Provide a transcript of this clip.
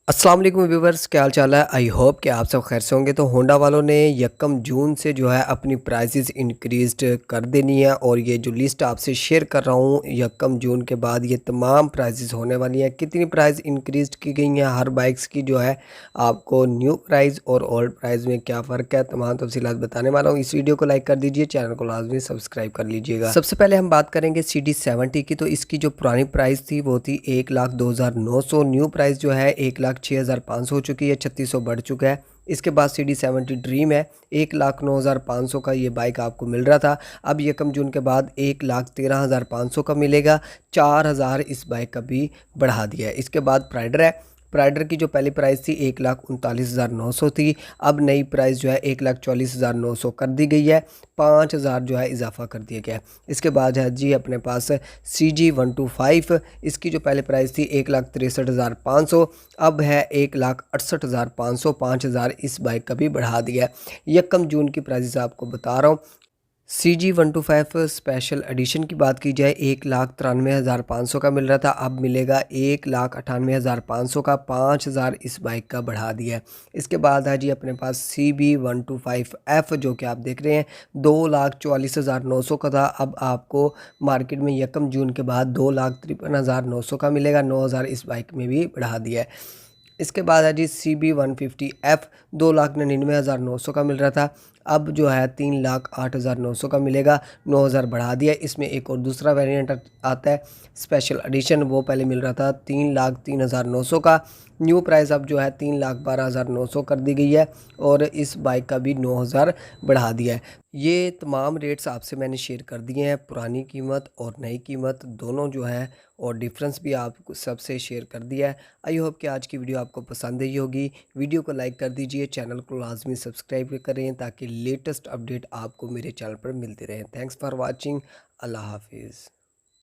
अस्सलाम वालेकुम व्यूवर्स, क्या हाल चाल है। आई होप कि आप सब खैर से होंगे। तो होंडा वालों ने 1 जून से जो है अपनी प्राइसेस इंक्रीज़ कर देनी है और ये जो लिस्ट आपसे शेयर कर रहा हूँ 1 जून के बाद ये तमाम प्राइसेस होने वाली हैं। कितनी प्राइस इंक्रीज़ की गई हैं हर बाइक्स की जो है, आपको न्यू प्राइस और ओल्ड प्राइस में क्या फ़र्क है, तमाम तफसीलात बताने वाला हूँ। इस वीडियो को लाइक कर दीजिए, चैनल को लाजमी सब्सक्राइब कर लीजिएगा। सबसे पहले हम बात करेंगे CD70 की। तो इसकी जो पुरानी प्राइस थी वो थी 1,02,900। न्यू प्राइस जो है 1,06,500 हो चुकी है, 3600 बढ़ चुका है। इसके बाद CD70 ड्रीम है, 1,09,500 का ये बाइक आपको मिल रहा था। अब 1 जून के बाद 1,13,500 का मिलेगा। 4,000 इस बाइक का भी बढ़ा दिया है। इसके बाद प्राइडर है। प्राइडर की जो पहली प्राइस थी 1,39,900 थी, अब नई प्राइस जो है 1,40,900 कर दी गई है। 5,000 जो है इजाफा कर दिया गया है। इसके बाद है जी अपने पास CG125। इसकी जो पहले प्राइस थी 1,63,500, अब है 1,68,500। 5,000 इस बाइक का भी बढ़ा दिया है। 1 जून की प्राइस आपको बता रहा हूँ। CG125 स्पेशल एडिशन की बात की जाए 1,93,500 का मिल रहा था, अब मिलेगा 1,98,500 का। 5,000 इस बाइक का बढ़ा दिया है। इसके बाद है जी अपने पास CB125F, जो कि आप देख रहे हैं 2,44,900 का था, अब आपको मार्केट में 1 जून के बाद 2,53,900 का मिलेगा। 9,000 इस बाइक में भी बढ़ा दिया है। इसके बाद है जी CB150F, 2,99,900 का मिल रहा था, अब जो है 3,08,900 का मिलेगा। 9,000 बढ़ा दिया। इसमें एक और दूसरा वेरिएंट आता है स्पेशल एडिशन, वो पहले मिल रहा था 3,03,900 का। न्यू प्राइस अब जो है 3,12,900 कर दी गई है और इस बाइक का भी 9,000 बढ़ा दिया है। ये तमाम रेट्स आपसे मैंने शेयर कर दिए हैं, पुरानी कीमत और नई कीमत दोनों जो है, और डिफरेंस भी आप सबसे शेयर कर दिया है। आई होप कि आज की वीडियो आपको पसंद आई होगी। वीडियो को लाइक कर दीजिए, चैनल को लाजमी सब्सक्राइब करें ताकि लेटेस्ट अपडेट आपको मेरे चैनल पर मिलते रहें। Thanks for watching. अल्लाह हाफिज़।